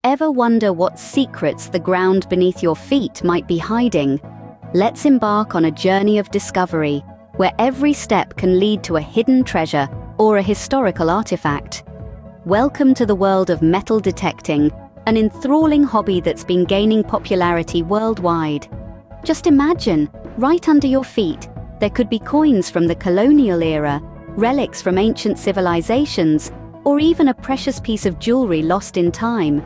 Ever wonder what secrets the ground beneath your feet might be hiding? Let's embark on a journey of discovery, where every step can lead to a hidden treasure or a historical artifact. Welcome to the world of metal detecting, an enthralling hobby that's been gaining popularity worldwide. Just imagine, right under your feet, there could be coins from the colonial era, relics from ancient civilizations, or even a precious piece of jewelry lost in time.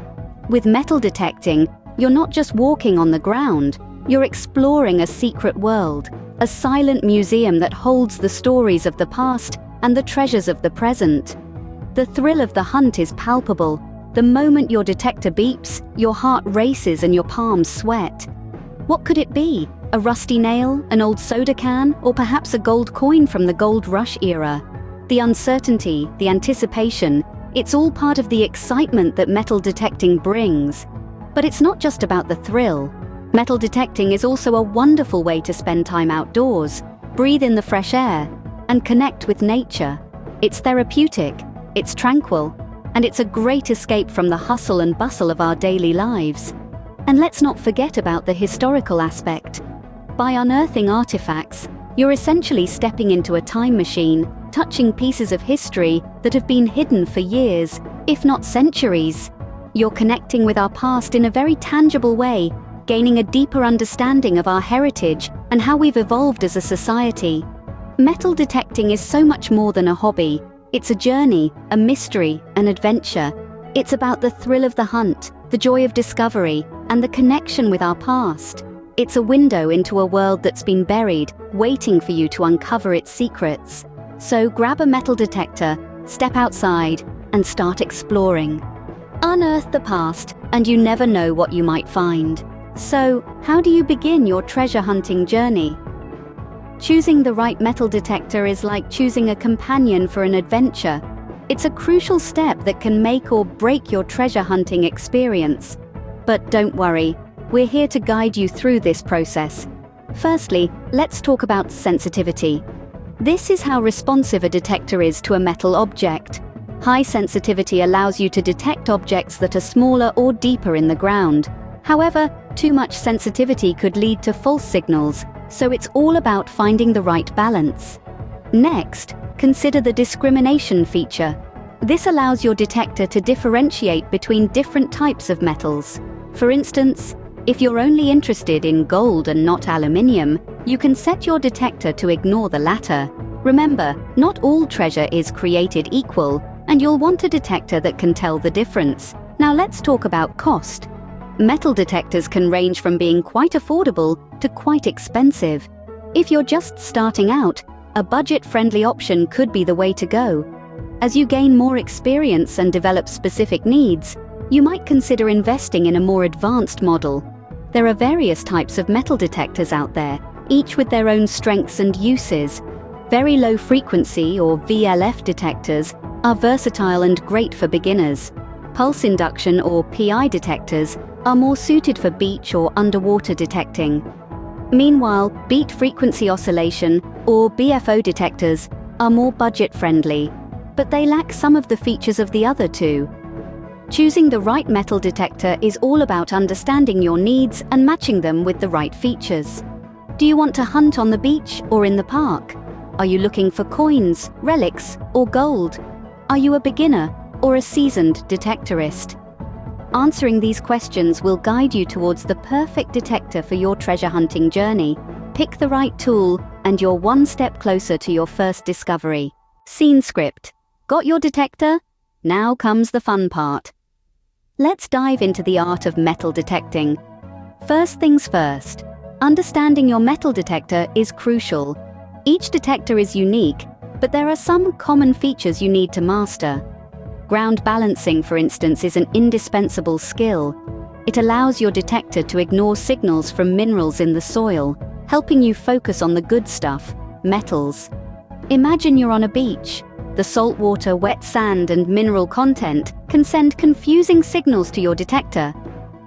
With metal detecting, you're not just walking on the ground, you're exploring a secret world, a silent museum that holds the stories of the past and the treasures of the present. The thrill of the hunt is palpable. The moment your detector beeps, your heart races and your palms sweat. What could it be? A rusty nail, an old soda can, or perhaps a gold coin from the gold rush era? The uncertainty, the anticipation, it's all part of the excitement that metal detecting brings. But it's not just about the thrill. Metal detecting is also a wonderful way to spend time outdoors, breathe in the fresh air, and connect with nature. It's therapeutic, it's tranquil, and it's a great escape from the hustle and bustle of our daily lives. And let's not forget about the historical aspect. By unearthing artifacts, you're essentially stepping into a time machine, touching pieces of history that have been hidden for years, if not centuries. You're connecting with our past in a very tangible way, gaining a deeper understanding of our heritage and how we've evolved as a society. Metal detecting is so much more than a hobby. It's a journey, a mystery, an adventure. It's about the thrill of the hunt, the joy of discovery, and the connection with our past. It's a window into a world that's been buried, waiting for you to uncover its secrets. So grab a metal detector, step outside, and start exploring. Unearth the past, and you never know what you might find. So, how do you begin your treasure hunting journey? Choosing the right metal detector is like choosing a companion for an adventure. It's a crucial step that can make or break your treasure hunting experience. But don't worry, we're here to guide you through this process. Firstly, let's talk about sensitivity. This is how responsive a detector is to a metal object. High sensitivity allows you to detect objects that are smaller or deeper in the ground. However, too much sensitivity could lead to false signals, so it's all about finding the right balance. Next, consider the discrimination feature. This allows your detector to differentiate between different types of metals. For instance, if you're only interested in gold and not aluminium, you can set your detector to ignore the latter. Remember, not all treasure is created equal, and you'll want a detector that can tell the difference. Now let's talk about cost. Metal detectors can range from being quite affordable to quite expensive. If you're just starting out, a budget-friendly option could be the way to go. As you gain more experience and develop specific needs, you might consider investing in a more advanced model. There are various types of metal detectors out there, each with their own strengths and uses. Very low frequency or VLF detectors are versatile and great for beginners. Pulse induction or PI detectors are more suited for beach or underwater detecting. Meanwhile, beat frequency oscillation or BFO detectors are more budget-friendly, but they lack some of the features of the other two. Choosing the right metal detector is all about understanding your needs and matching them with the right features. Do you want to hunt on the beach or in the park? Are you looking for coins, relics, or gold? Are you a beginner or a seasoned detectorist? Answering these questions will guide you towards the perfect detector for your treasure hunting journey. Pick the right tool, and you're one step closer to your first discovery. Scene script. Got your detector? Now comes the fun part. Let's dive into the art of metal detecting. First things first, understanding your metal detector is crucial. Each detector is unique, but there are some common features you need to master. Ground balancing, for instance, is an indispensable skill. It allows your detector to ignore signals from minerals in the soil, helping you focus on the good stuff, metals. Imagine you're on a beach. The saltwater, wet sand, and mineral content can send confusing signals to your detector.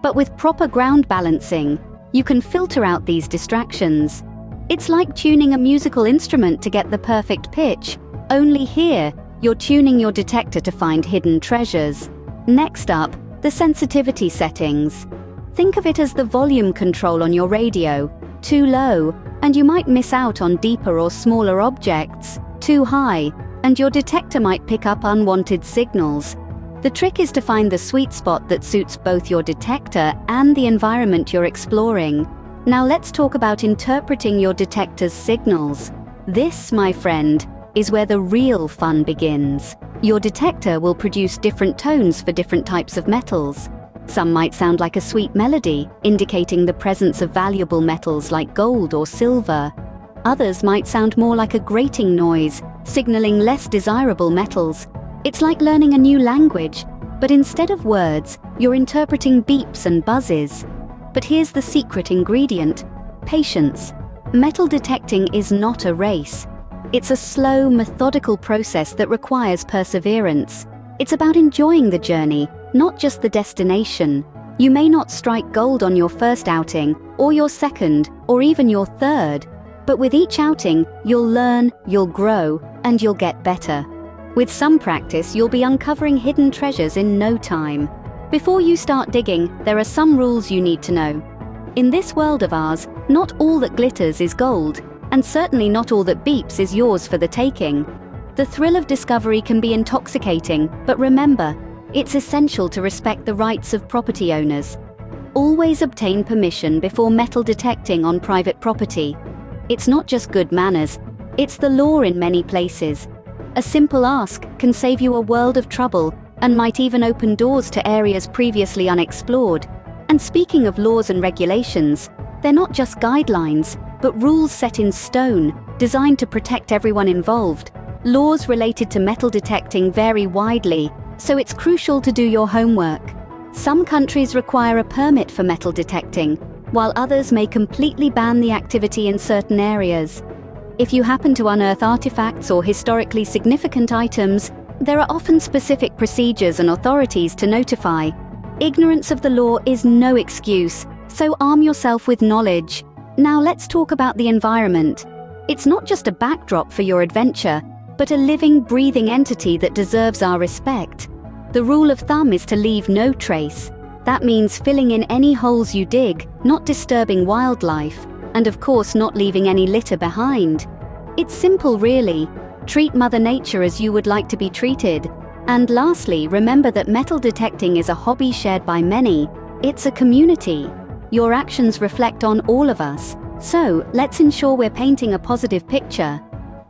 But with proper ground balancing, you can filter out these distractions. It's like tuning a musical instrument to get the perfect pitch. Only here, you're tuning your detector to find hidden treasures. Next up, The sensitivity settings. Think of it as the volume control on your radio. Too low, and you might miss out on deeper or smaller objects. Too high, and your detector might pick up unwanted signals. The trick is to find the sweet spot that suits both your detector and the environment you're exploring. Now let's talk about interpreting your detector's signals. This, my friend, is where the real fun begins. Your detector will produce different tones for different types of metals. Some might sound like a sweet melody, indicating the presence of valuable metals like gold or silver. Others might sound more like a grating noise, signaling less desirable metals. It's like learning a new language, but instead of words, you're interpreting beeps and buzzes. But here's the secret ingredient: patience. Metal detecting is not a race. It's a slow, methodical process that requires perseverance. It's about enjoying the journey, not just the destination. You may not strike gold on your first outing, or your second, or even your third. But with each outing, you'll learn, you'll grow, and you'll get better. With some practice, you'll be uncovering hidden treasures in no time. Before you start digging, there are some rules you need to know. In this world of ours, not all that glitters is gold, and certainly not all that beeps is yours for the taking. The thrill of discovery can be intoxicating, but remember, it's essential to respect the rights of property owners. Always obtain permission before metal detecting on private property. It's not just good manners, it's the law in many places. A simple ask can save you a world of trouble and might even open doors to areas previously unexplored. And speaking of laws and regulations, they're not just guidelines, but rules set in stone, designed to protect everyone involved. Laws related to metal detecting vary widely, so it's crucial to do your homework. Some countries require a permit for metal detecting, while others may completely ban the activity in certain areas. If you happen to unearth artifacts or historically significant items, there are often specific procedures and authorities to notify. Ignorance of the law is no excuse, so arm yourself with knowledge. Now let's talk about the environment. It's not just a backdrop for your adventure, but a living, breathing entity that deserves our respect. The rule of thumb is to leave no trace. That means filling in any holes you dig, not disturbing wildlife, and of course not leaving any litter behind. It's simple really. Treat Mother Nature as you would like to be treated. And lastly, remember that metal detecting is a hobby shared by many. It's a community. Your actions reflect on all of us. So, let's ensure we're painting a positive picture.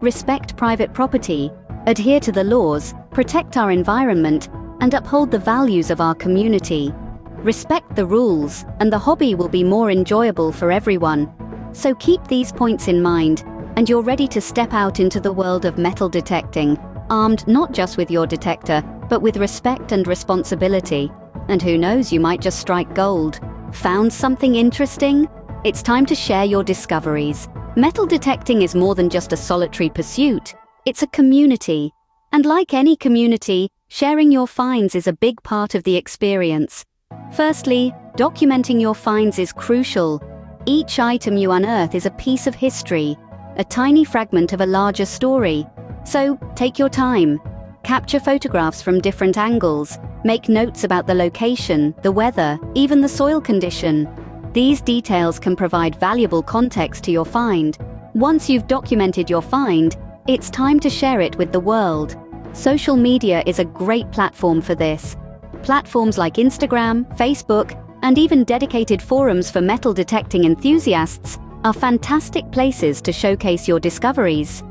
Respect private property, adhere to the laws, protect our environment, and uphold the values of our community. Respect the rules, and the hobby will be more enjoyable for everyone. So keep these points in mind, and you're ready to step out into the world of metal detecting, armed not just with your detector, but with respect and responsibility. And who knows, you might just strike gold. Found something interesting? It's time to share your discoveries. Metal detecting is more than just a solitary pursuit. It's a community. And like any community, sharing your finds is a big part of the experience. Firstly, documenting your finds is crucial. Each item you unearth is a piece of history, a tiny fragment of a larger story. So, take your time. Capture photographs from different angles. Make notes about the location, the weather, even the soil condition. These details can provide valuable context to your find. Once you've documented your find, it's time to share it with the world. Social media is a great platform for this. Platforms like Instagram, Facebook, and even dedicated forums for metal detecting enthusiasts are fantastic places to showcase your discoveries.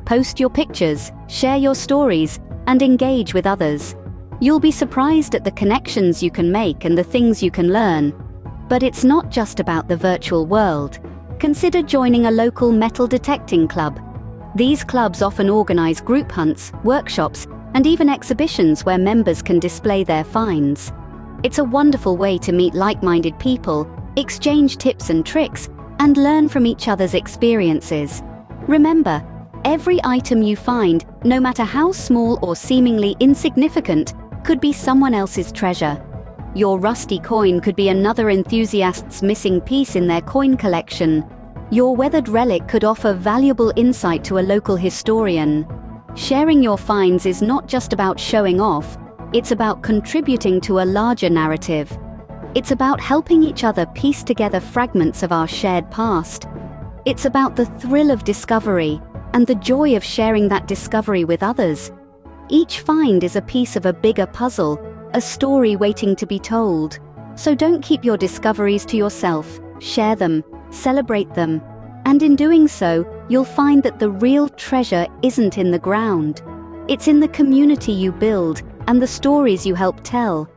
Post your pictures, share your stories, and engage with others. You'll be surprised at the connections you can make and the things you can learn. But it's not just about the virtual world. Consider joining a local metal detecting club. These clubs often organize group hunts, workshops, and even exhibitions where members can display their finds. It's a wonderful way to meet like-minded people, exchange tips and tricks, and learn from each other's experiences. Remember, every item you find, no matter how small or seemingly insignificant, could be someone else's treasure. Your rusty coin could be another enthusiast's missing piece in their coin collection. Your weathered relic could offer valuable insight to a local historian. Sharing your finds is not just about showing off, It's about contributing to a larger narrative. It's about helping each other piece together fragments of our shared past. It's about the thrill of discovery and the joy of sharing that discovery with others. Each find is a piece of a bigger puzzle, a story waiting to be told. So don't keep your discoveries to yourself, share them, celebrate them. And in doing so, you'll find that the real treasure isn't in the ground. It's in the community you build and the stories you help tell.